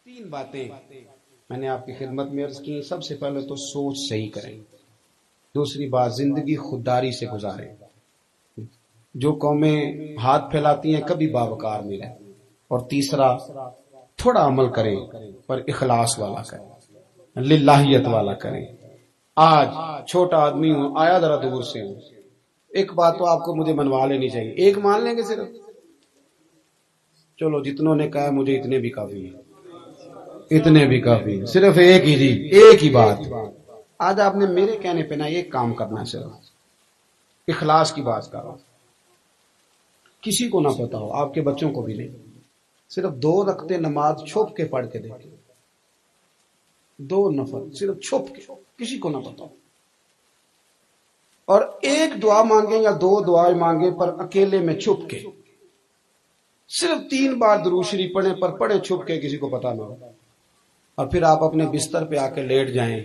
تین باتیں میں نے آپ کی خدمت میں عرض کی. سب سے پہلے تو سوچ صحیح کریں. دوسری بات زندگی خودداری سے گزاریں. جو قومیں ہاتھ پھیلاتی ہیں کبھی باوقار نہیں رہتی. اور تیسرا تھوڑا عمل کریں پر اخلاص والا کریں, للہیت والا کریں. آج چھوٹا آدمی ہوں, آیا ذرا دور سے ہوں, ایک بات تو آپ کو مجھے منوا لینی چاہیے. ایک مان لیں گے صرف, چلو جتنوں نے کہا مجھے اتنے بھی کافی ہیں, اتنے بھی کافی ہیں, صرف ایک ہی جی, ایک ہی بات. آج آپ نے میرے کہنے پہ نہ ایک کام کرنا ہے, صرف اخلاص کی بات کرو. کسی کو نہ پتا ہو, آپ کے بچوں کو بھی نہیں. صرف 2 رکعتیں نماز چھپ کے پڑھ کے دیکھیں, 2 نفل صرف چھپ کے, کسی کو نہ پتا ہو. اور ایک دعا مانگیں یا 2 دعائیں مانگیں پر اکیلے میں چھپ کے. صرف 3 بار درود شریف پڑھیں پر پڑھیں چھپ کے, کسی کو پتا نہ ہو. اور پھر آپ اپنے بستر پہ آ کے لیٹ جائیں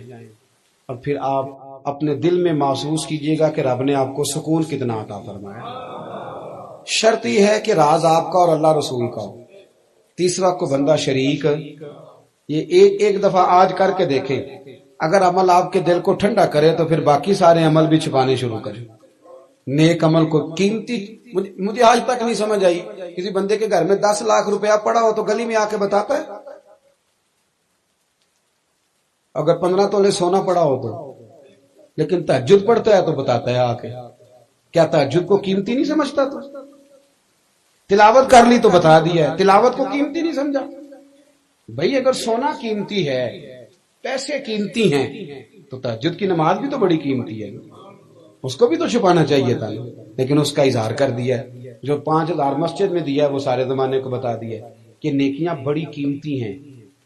اور پھر آپ اپنے دل میں محسوس کیجئے گا کہ رب نے آپ کو سکون کتنا عطا فرمایا. شرط یہ ہے کہ راز آپ کا اور اللہ رسول کا ہو. تیسرا کو بندہ شریک. یہ ایک دفعہ آج کر کے دیکھیں, اگر عمل آپ کے دل کو ٹھنڈا کرے تو پھر باقی سارے عمل بھی چھپانے شروع کریں. نیک عمل کو قیمتی, مجھے آج تک نہیں سمجھ آئی, کسی بندے کے گھر میں 10 لاکھ روپیہ پڑا ہو تو گلی میں آ کے بتاتا ہے. اگر 15 تولے سونا پڑا ہو تو, لیکن تہجد پڑھتا ہے تو بتاتا ہے آ کے. کیا تہجد کو قیمتی نہیں سمجھتا؟ تو تلاوت کر لی تو بتا دیا, تلاوت کو قیمتی نہیں سمجھا. بھئی اگر سونا قیمتی ہے, پیسے قیمتی ہیں, تو تہجد کی نماز بھی تو بڑی قیمتی ہے, اس کو بھی تو چھپانا چاہیے تھا. لیکن اس کا اظہار کر دیا. جو 5000 مسجد میں دیا ہے وہ سارے زمانے کو بتا دیا کہ نیکیاں بڑی قیمتی ہیں,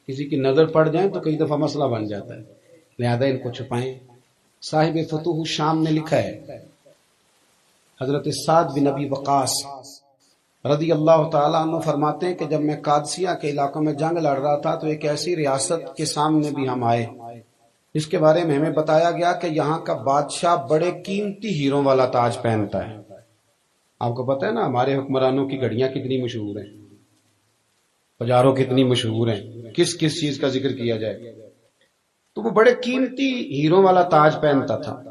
کسی کی نظر پڑ جائیں تو کئی دفعہ مسئلہ بن جاتا ہے, لہذا ان کو چھپائیں. صاحب فتوح شام نے لکھا ہے, حضرت سعد بن ابی وقاص رضی اللہ تعالیٰ عنہ فرماتے ہیں کہ جب میں قادسیہ کے علاقوں میں جنگ لڑ رہا تھا تو ایک ایسی ریاست کے سامنے بھی ہم آئے جس کے بارے میں ہمیں بتایا گیا کہ یہاں کا بادشاہ بڑے قیمتی ہیروں والا تاج پہنتا ہے. آپ کو پتہ ہے نا ہمارے حکمرانوں کی گھڑیاں کتنی مشہور ہیں, پجاروں کتنی مشہور ہیں, کس کس چیز کا ذکر کیا جائے. تو وہ بڑے قیمتی ہیروں والا تاج پہنتا تھا.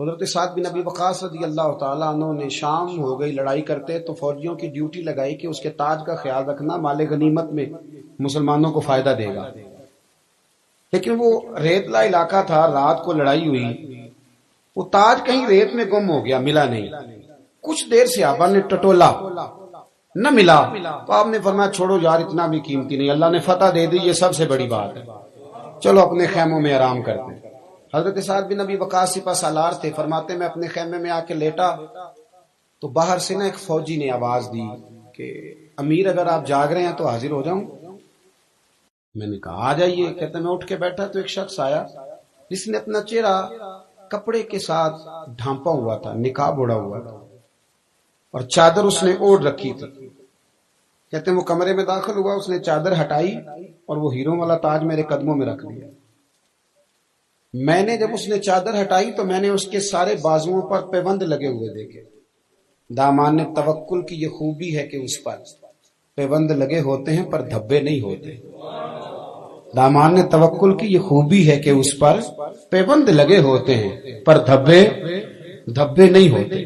حضرت سعد بن ابی وقاص رضی اللہ تعالیٰ عنہ نے شام ہو گئی لڑائی کرتے تو فوجیوں کی ڈیوٹی لگائی کہ اس کے تاج کا خیال رکھنا, مال غنیمت میں مسلمانوں کو فائدہ دے گا. لیکن وہ ریتلا علاقہ تھا, رات کو لڑائی ہوئی, وہ تاج کہیں ریت میں گم ہو گیا, ملا نہیں. کچھ دیر صحابہ نے ٹٹولا, نہ ملا. تو آپ نے فرمایا چھوڑو یار, اتنا بھی قیمتی نہیں, اللہ نے فتح دے دی, یہ سب سے بڑی بات ہے, چلو اپنے خیموں میں آرام کرتے ہیں. حضرت سعد بن ابی وقاص سپہ سالار تھے. فرماتے میں اپنے خیمے میں آ کے لیٹا تو باہر سے نا ایک فوجی نے آواز دی کہ امیر اگر آپ جاگ رہے ہیں تو حاضر ہو جاؤں. میں نے کہا آ جائیے. کہتے میں اٹھ کے بیٹھا تو ایک شخص آیا جس نے اپنا چہرہ کپڑے کے ساتھ ڈھانپا ہوا تھا, نقاب اوڑا ہوا تھا, اور چادر اس نے اوڑھ رکھی تھی. کہتے ہیں وہ کمرے میں داخل ہوا, اس نے چادر ہٹائی اور وہ ہیروں والا تاج میرے قدموں میں رکھ دیا. میں نے جب اس نے چادر ہٹائی تو میں نے اس کے سارے بازوؤں پر پیوند لگے ہوئے دیکھے. دامان توکل کی یہ خوبی ہے کہ اس پر پیوند لگے ہوتے ہیں پر دھبے نہیں ہوتے. دامان توکل کی یہ خوبی ہے کہ اس پر پیوند لگے ہوتے ہیں پر دھبے نہیں ہوتے.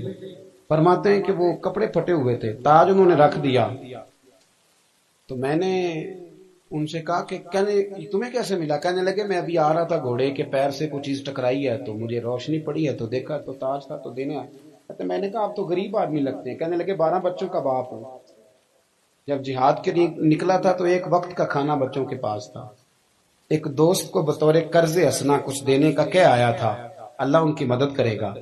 فرماتے ہیں کہ وہ کپڑے پھٹے ہوئے تھے, تاج انہوں نے رکھ دیا. تو میں نے ان سے کہا کہ کہنے تمہیں کیسے ملا؟ کہنے لگے میں ابھی آ رہا تھا, گھوڑے کے پیر سے کوئی چیز ٹکرائی ہے تو مجھے روشنی پڑی ہے تو دیکھا تو تاج تھا تو دینے آیا. کہتے میں نے کہا آپ تو غریب آدمی لگتے ہیں. کہنے لگے 12 بچوں کا باپ ہوں. جب جہاد کے لیے نکلا تھا تو ایک وقت کا کھانا بچوں کے پاس تھا. ایک دوست کو بطور قرض حسنہ کچھ دینے کا کہہ آیا تھا, اللہ ان کی مدد کرے گا.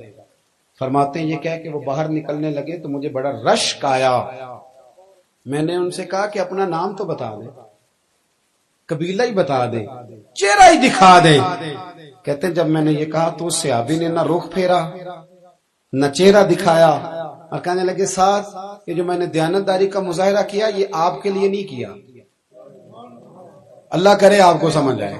فرماتے ہیں یہ کہہ کہ وہ باہر نکلنے لگے تو مجھے بڑا رشک آیا. میں نے ان سے کہا کہ اپنا نام تو بتا دیں, قبیلہ ہی بتا دیں, چہرہ ہی دکھا دیں. کہتے ہیں جب میں نے یہ کہا تو اس صحابی نے نہ رخ پھیرا نہ چہرہ دکھایا, اور کہنے لگے ساتھ یہ جو میں نے دیانتداری کا مظاہرہ کیا یہ آپ کے لیے نہیں کیا, اللہ کرے آپ کو سمجھ آئے.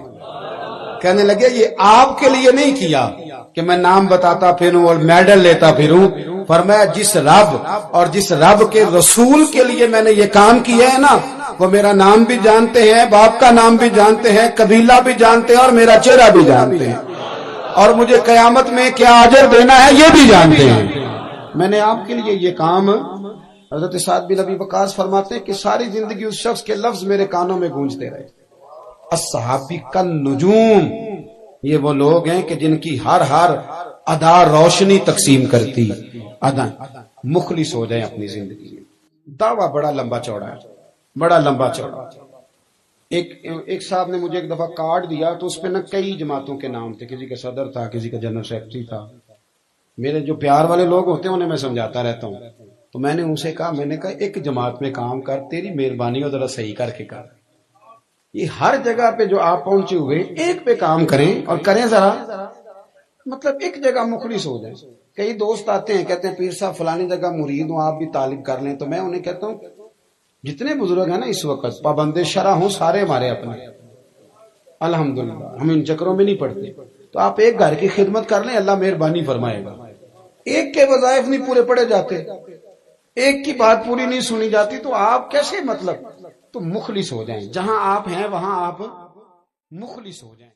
کہنے لگے یہ آپ کے لیے نہیں کیا کہ میں نام بتاتا پھروں اور میڈل لیتا پھروں. فرمایا جس رب اور جس رب کے رسول کے لیے میں نے یہ کام کیا ہے نا, وہ میرا نام بھی جانتے ہیں، باپ کا نام بھی جانتے ہیں، قبیلہ بھی جانتے ہیں، اور میرا چہرہ بھی جانتے ہیں، اور مجھے قیامت میں کیا اجر دینا ہے یہ بھی جانتے ہیں۔ میں نے آپ کے لیے یہ کام، حضرت سعد بن ابی وقاص فرماتے ہیں کہ ساری زندگی اس شخص کے لفظ میرے کانوں میں گونجتے رہے، الصحابی کالنجوم، یہ وہ لوگ ہیں کہ جن کی ہر ادا روشنی تقسیم کرتی، ادا مخلص ہو جائیں اپنی زندگی میں۔ دعویٰ بڑا لمبا چوڑا ہے، بڑا لمبا چوڑا۔ ایک صاحب نے مجھے ایک دفعہ کارڈ دیا تو اس پہ کئی جماعتوں کے نام تھے، کسی کا صدر تھا، کسی کا جنرل سیکرٹری تھا۔ میرے جو پیار والے لوگ ہوتے ہیں انہیں میں سمجھاتا رہتا ہوں، تو میں نے ان سے کہا، میں نے کہا ایک جماعت میں کام کر، تیری مہربانی ہو ذرا صحیح کر کے کر، یہ ہر جگہ پہ جو آپ پہنچے ہوئے ایک پہ کام کریں، اور کریں ذرا، مطلب ایک جگہ مخلص ہو جائیں۔ کئی دوست آتے ہیں کہتے ہیں پیر صاحب فلانی جگہ مرید ہوں، آپ بھی طالب کر لیں، تو میں انہیں کہتا ہوں جتنے بزرگ ہیں نا اس وقت پابند شرع ہوں، سارے ہمارے اپنے، الحمدللہ ہم ان چکروں میں نہیں پڑتے، تو آپ ایک گھر کی خدمت کر لیں، اللہ مہربانی فرمائے گا۔ ایک کے وظائف نہیں پورے پڑے جاتے، ایک کی بات پوری نہیں سنی جاتی، تو آپ کیسے، مطلب تو مخلص ہو جائیں، جہاں آپ ہیں وہاں آپ مخلص ہو جائیں۔